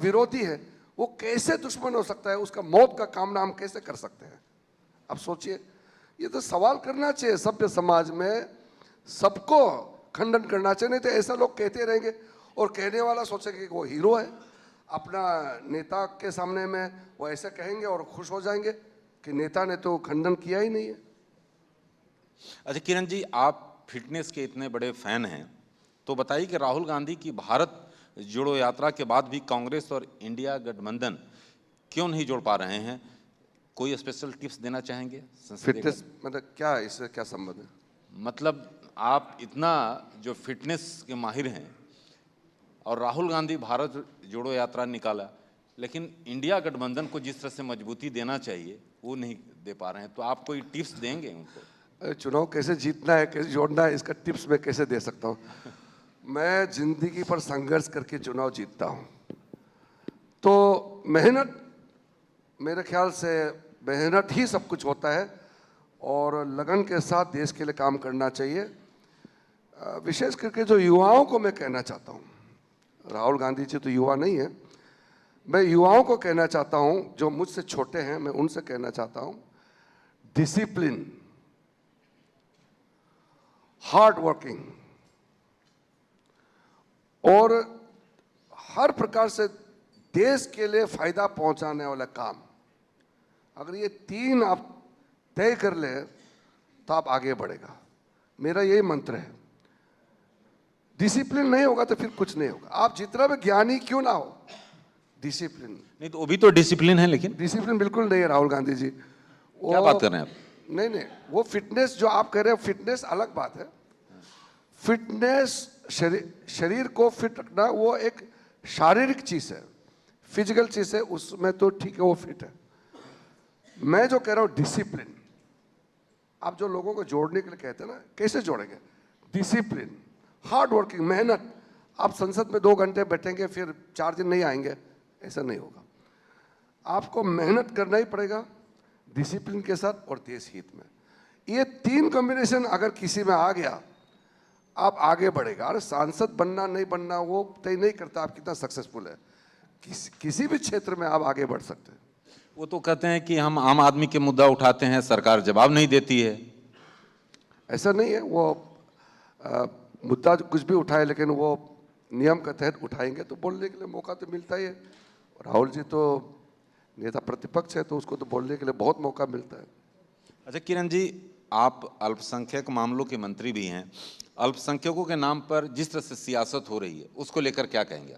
विरोधी है वो कैसे दुश्मन हो सकता है, उसका मौत का कामना हम कैसे कर सकते हैं? अब सोचिए, ये तो सवाल करना चाहिए सभ्य समाज में, सबको खंडन करना चाहिए। नहीं तो ऐसा लोग कहते रहेंगे और कहने वाला सोचेगा कि वो हीरो है, अपना नेता के सामने में वो ऐसे कहेंगे और खुश हो जाएंगे कि नेता ने तो खंडन किया ही नहीं है। अच्छा किरण जी, आप फिटनेस के इतने बड़े फैन हैं, तो बताइए कि राहुल गांधी की भारत जोड़ो यात्रा के बाद भी कांग्रेस और इंडिया गठबंधन क्यों नहीं जोड़ पा रहे हैं? कोई स्पेशल टिप्स देना चाहेंगे? फिटनेस मतलब क्या, इससे क्या संबंध है? मतलब आप इतना जो फिटनेस के माहिर हैं और राहुल गांधी भारत जोड़ो यात्रा निकाला, लेकिन इंडिया गठबंधन को जिस तरह से मजबूती देना चाहिए वो नहीं दे पा रहे हैं, तो आप कोई टिप्स देंगे उनको? चुनाव कैसे जीतना है, कैसे जोड़ना है, इसका टिप्स मैं कैसे दे सकता हूँ? मैं जिंदगी पर संघर्ष करके चुनाव जीतता हूँ। तो मेहनत, मेरे ख्याल से मेहनत ही सब कुछ होता है और लगन के साथ देश के लिए काम करना चाहिए। विशेष करके जो युवाओं को मैं कहना चाहता हूँ, राहुल गांधी जी तो युवा नहीं है, मैं युवाओं को कहना चाहता हूँ जो मुझसे छोटे हैं, मैं उनसे कहना चाहता हूँ, डिसिप्लिन, हार्ड वर्किंग और हर प्रकार से देश के लिए फायदा पहुंचाने वाला काम, अगर ये तीन आप तय कर ले तो आप आगे बढ़ेगा। मेरा यही मंत्र है। डिसिप्लिन नहीं होगा तो फिर कुछ नहीं होगा, आप जितना भी ज्ञानी क्यों ना हो, डिसिप्लिन नहीं तो वो भी तो डिसिप्लिन है, लेकिन डिसिप्लिन बिल्कुल नहीं है राहुल गांधी जी। क्या बात कर रहे हैं आप? नहीं नहीं, वो फिटनेस जो आप कह रहे हैं, फिटनेस अलग बात है। फिटनेस शरीर को फिट रखना वो एक शारीरिक चीज है, फिजिकल चीज है, उसमें तो ठीक है, वो फिट है। मैं जो कह रहा हूं डिसिप्लिन, आप जो लोगों को जोड़ने के लिए कहते हैं ना, कैसे जोड़ेंगे? डिसिप्लिन, हार्ड वर्किंग, मेहनत। आप संसद में 2 घंटे बैठेंगे फिर 4 दिन नहीं आएंगे, ऐसा नहीं होगा। आपको मेहनत करना ही पड़ेगा डिसिप्लिन के साथ और देश हित में। ये 3 कॉम्बिनेशन अगर किसी में आ गया, आप आगे बढ़ेगा। अरे सांसद बनना नहीं बनना वो तय नहीं करता आप कितना सक्सेसफुल है, किसी भी क्षेत्र में आप आगे बढ़ सकते हैं। वो तो कहते हैं कि हम आम आदमी के मुद्दा उठाते हैं, सरकार जवाब नहीं देती है। ऐसा नहीं है, वो मुद्दा कुछ भी उठाए लेकिन वो नियम के तहत उठाएंगे तो बोलने के लिए मौका तो मिलता ही है। राहुल जी तो नेता प्रतिपक्ष है तो उसको तो बोलने के लिए बहुत मौका मिलता है। अच्छा किरण जी, आप अल्पसंख्यक मामलों के मंत्री भी हैं, अल्पसंख्यकों के नाम पर जिस तरह से सियासत हो रही है उसको लेकर क्या कहेंगे?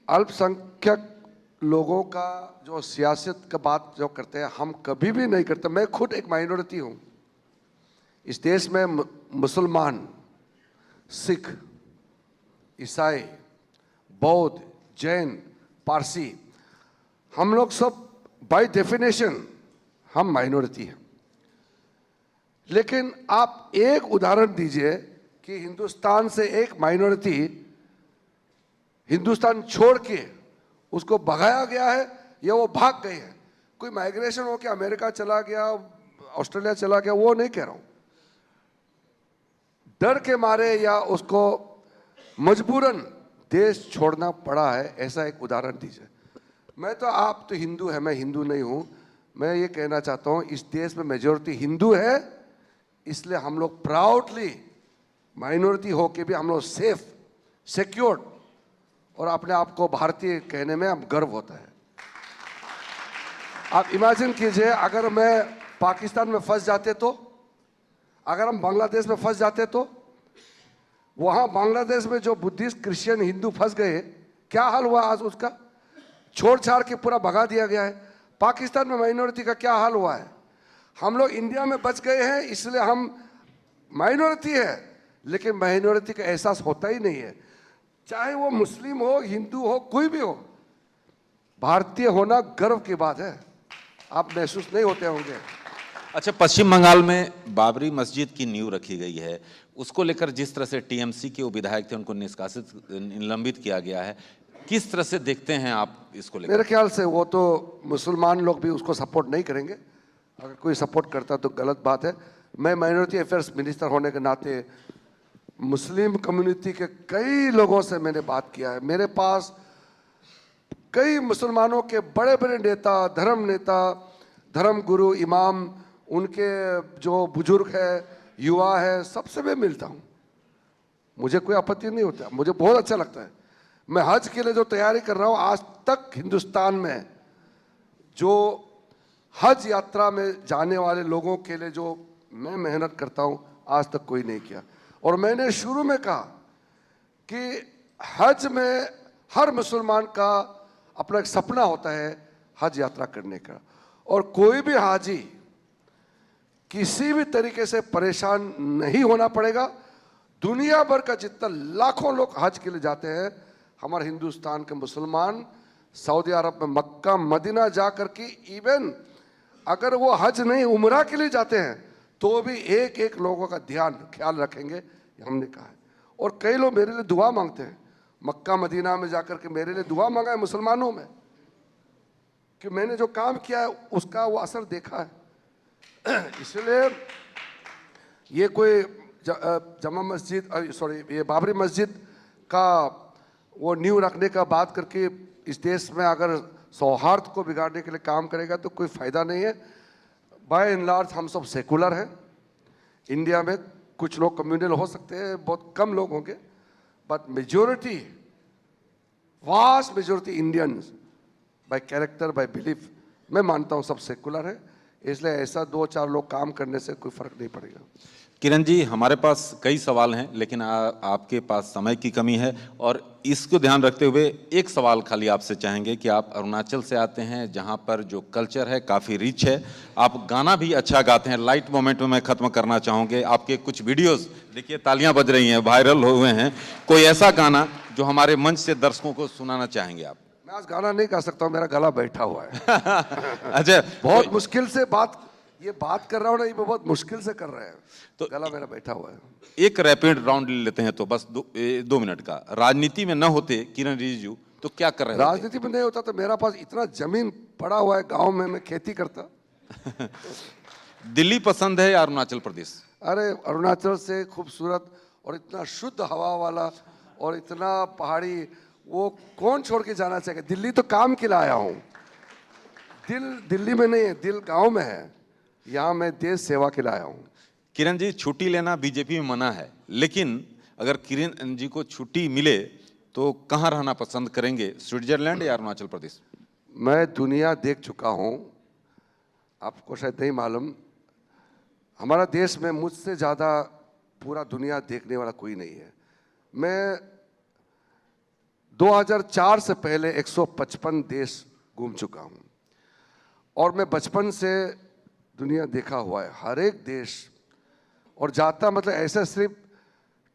अल्पसंख्यक लोगों का जो सियासत का बात जो करते हैं, हम कभी भी नहीं करते। मैं खुद एक माइनॉरिटी हूँ इस देश में। मुसलमान, सिख, ईसाई, बौद्ध, जैन, पारसी, हम लोग सब बाय डेफिनेशन हम माइनॉरिटी हैं। लेकिन आप एक उदाहरण दीजिए कि हिंदुस्तान से एक माइनॉरिटी हिंदुस्तान छोड़ के उसको भगाया गया है या वो भाग गए हैं। कोई माइग्रेशन हो के अमेरिका चला गया, ऑस्ट्रेलिया चला गया, वो नहीं कह रहा हूं। डर के मारे या उसको मजबूरन देश छोड़ना पड़ा है, ऐसा एक उदाहरण दीजिए। मैं तो, आप तो हिंदू है, मैं हिंदू नहीं हूं। मैं ये कहना चाहता हूं इस देश में मेजोरिटी हिंदू है, इसलिए हम लोग प्राउडली माइनॉरिटी होके भी हम लोग सेफ, सिक्योर्ड और अपने आप को भारतीय कहने में हम गर्व होता है। आप इमेजिन कीजिए अगर मैं पाकिस्तान में फंस जाते तो, अगर हम बांग्लादेश में फंस जाते तो, वहां बांग्लादेश में जो बुद्धिस्ट, क्रिश्चियन, हिंदू फंस गए, क्या हाल हुआ आज उसका? छोड़ छाड़ के पूरा भगा दिया गया है। पाकिस्तान में माइनॉरिटी का क्या हाल हुआ है? हम लोग इंडिया में बच गए हैं इसलिए हम माइनॉरिटी है, लेकिन माइनॉरिटी का एहसास होता ही नहीं है। चाहे वो मुस्लिम हो, हिंदू हो, कोई भी हो, भारतीय होना गर्व की बात है। आप महसूस नहीं होते होंगे। अच्छा, पश्चिम बंगाल में बाबरी मस्जिद की नींव रखी गई है, उसको लेकर जिस तरह से टीएमसी के वो विधायक थे उनको निष्कासित, निलंबित किया गया है, किस तरह से देखते हैं आप इसको लेकर? मेरे ख्याल से वो तो मुसलमान लोग भी उसको सपोर्ट नहीं करेंगे। अगर कोई सपोर्ट करता तो गलत बात है। मैं माइनॉरिटी अफेयर्स मिनिस्टर होने के नाते मुस्लिम कम्युनिटी के कई लोगों से मैंने बात किया है। मेरे पास कई मुसलमानों के बड़े बड़े नेता, धर्म गुरु, इमाम, उनके जो बुजुर्ग है, युवा है, सबसे मैं मिलता हूँ। मुझे कोई आपत्ति नहीं होता, मुझे बहुत अच्छा लगता है। मैं हज के लिए जो तैयारी कर रहा हूँ, आज तक हिंदुस्तान में जो हज यात्रा में जाने वाले लोगों के लिए जो मैं मेहनत करता हूँ, आज तक कोई नहीं किया। और मैंने शुरू में कहा कि हज में हर मुसलमान का अपना एक सपना होता है हज यात्रा करने का, और कोई भी हाजी किसी भी तरीके से परेशान नहीं होना पड़ेगा। दुनिया भर का जितना लाखों लोग हज के लिए जाते हैं, हमारे हिंदुस्तान के मुसलमान सऊदी अरब में मक्का मदीना जा कर के, इवन अगर वो हज नहीं उम्रा के लिए जाते हैं तो भी एक एक लोगों का ख्याल रखेंगे, हमने कहा है। और कई लोग मेरे लिए दुआ मांगते हैं, मक्का मदीना में जाकर के मेरे लिए दुआ मांगा है मुसलमानों में, कि मैंने जो काम किया है उसका वो असर देखा है। इसलिए ये कोई जमा मस्जिद, ये बाबरी मस्जिद का वो नींव रखने का बात करके इस देश में अगर सौहार्द को बिगाड़ने के लिए काम करेगा तो कोई फ़ायदा नहीं है। बाय एंड लार्ज हम सब सेकुलर हैं। इंडिया में कुछ लोग कम्युनल हो सकते हैं, बहुत कम लोग होंगे, but majority, vast majority Indians by character, by belief, मैं मानता हूँ सब सेकुलर है। इसलिए ऐसा 2-4 लोग काम करने से कोई फर्क नहीं पड़ेगा। किरण जी, हमारे पास कई सवाल हैं, लेकिन आपके पास समय की कमी है, और इसको ध्यान रखते हुए एक सवाल खाली आपसे चाहेंगे कि आप अरुणाचल से आते हैं, जहां पर जो कल्चर है काफ़ी रिच है, आप गाना भी अच्छा गाते हैं। लाइट मोमेंट में मैं ख़त्म करना चाहूँगे, आपके कुछ वीडियोस देखिए तालियां बज रही हैं, वायरल हुए हैं, कोई ऐसा गाना जो हमारे मंच से दर्शकों को सुनाना चाहेंगे आप? मैं आज गाना नहीं गा सकता हूँ, मेरा गला बैठा हुआ है। अच्छा, बहुत मुश्किल से बात कर रहा हूँ ना, ये बहुत मुश्किल से कर रहे हैं, तो गला मेरा बैठा हुआ है। एक रैपिड राउंड ले लेते हैं, तो बस 2 मिनट का। राजनीति में न होते किरण रिजिजू तो क्या कर रहे होते? राजनीति में नहीं होता तो मेरा पास इतना जमीन पड़ा हुआ है, गांव में मैं खेती करता। दिल्ली पसंद है या अरुणाचल प्रदेश? अरे अरुणाचल से खूबसूरत और इतना शुद्ध हवा वाला और इतना पहाड़ी, वो कौन छोड़ के जाना चाहेगा? दिल्ली तो काम के लिए आया हूँ, दिल्ली में नहीं है, दिल गांव में है। यहाँ मैं देश सेवा के लिए आया हूँ। किरण जी, छुट्टी लेना बीजेपी में मना है, लेकिन अगर किरण जी को छुट्टी मिले तो कहाँ रहना पसंद करेंगे, स्विट्जरलैंड या अरुणाचल प्रदेश? मैं दुनिया देख चुका हूँ, आपको शायद नहीं मालूम, हमारा देश में मुझसे ज़्यादा पूरा दुनिया देखने वाला कोई नहीं है। मैं 2004 से पहले 155 देश घूम चुका हूँ, और मैं बचपन से दुनिया देखा हुआ है, हर एक देश। और जाता मतलब ऐसा सिर्फ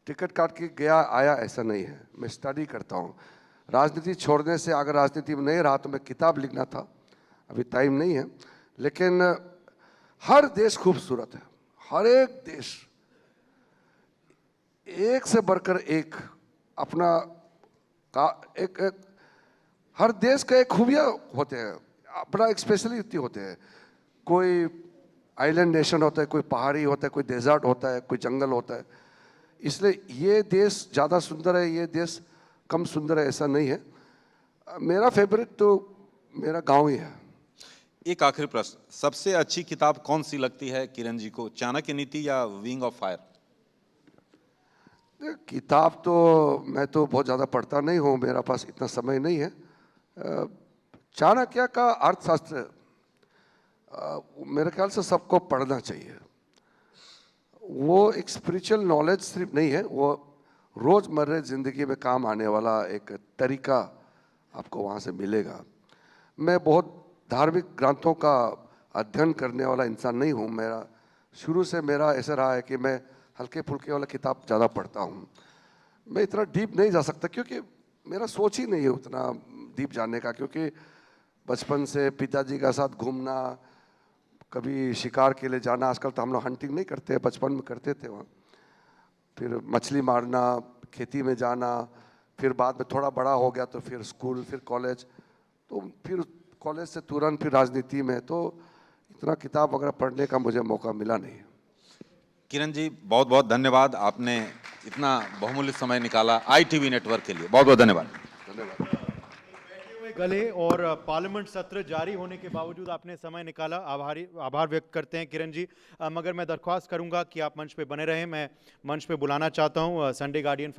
टिकट काट के गया आया ऐसा नहीं है, मैं स्टडी करता हूँ। राजनीति छोड़ने से, अगर राजनीति में नहीं रहा तो मैं किताब लिखना था, अभी टाइम नहीं है। लेकिन हर देश खूबसूरत है, हर एक देश एक से बढ़कर एक अपना हर देश का एक खूबियाँ होते हैं, अपना एक स्पेशलिटी होते हैं। कोई आइलैंड नेशन होता है, कोई पहाड़ी होता है, कोई डेजर्ट होता है, कोई जंगल होता है। इसलिए ये देश ज़्यादा सुंदर है, ये देश कम सुंदर है, ऐसा नहीं है। मेरा फेवरेट तो मेरा गांव ही है। एक आखिरी प्रश्न, सबसे अच्छी किताब कौन सी लगती है किरण जी को, चाणक्य नीति या विंग ऑफ फायर? किताब तो मैं तो बहुत ज़्यादा पढ़ता नहीं हूँ, मेरा पास इतना समय नहीं है। चाणक्य का अर्थशास्त्र मेरे ख्याल से सबको पढ़ना चाहिए। वो एक स्पिरिचुअल नॉलेज सिर्फ नहीं है, वो रोज़मर्रा ज़िंदगी में काम आने वाला एक तरीका आपको वहाँ से मिलेगा। मैं बहुत धार्मिक ग्रंथों का अध्ययन करने वाला इंसान नहीं हूँ। मेरा शुरू से मेरा ऐसा रहा है कि मैं हल्के फुल्के वाला किताब ज़्यादा पढ़ता हूँ। मैं इतना डीप नहीं जा सकता क्योंकि मेरा सोच ही नहीं है उतना डीप जाने का, क्योंकि बचपन से पिताजी का साथ घूमना, कभी शिकार के लिए जाना, आजकल तो हम लोग हंटिंग नहीं करते, बचपन में करते थे वहाँ, फिर मछली मारना, खेती में जाना, फिर बाद में थोड़ा बड़ा हो गया तो फिर स्कूल, फिर कॉलेज, तो फिर कॉलेज से तुरंत फिर राजनीति में, तो इतना किताब वगैरह पढ़ने का मुझे मौका मिला नहीं। किरण जी, बहुत बहुत धन्यवाद, आपने इतना बहुमूल्य समय निकाला ITV नेटवर्क के लिए, बहुत बहुत धन्यवाद। धन्यवाद। गले और पार्लियामेंट सत्र जारी होने के बावजूद आपने समय निकाला, आभार व्यक्त करते हैं किरण जी। मगर मैं दरख्वास्त करूंगा कि आप मंच पे बने रहें। मैं मंच पे बुलाना चाहता हूं संडे गार्डियन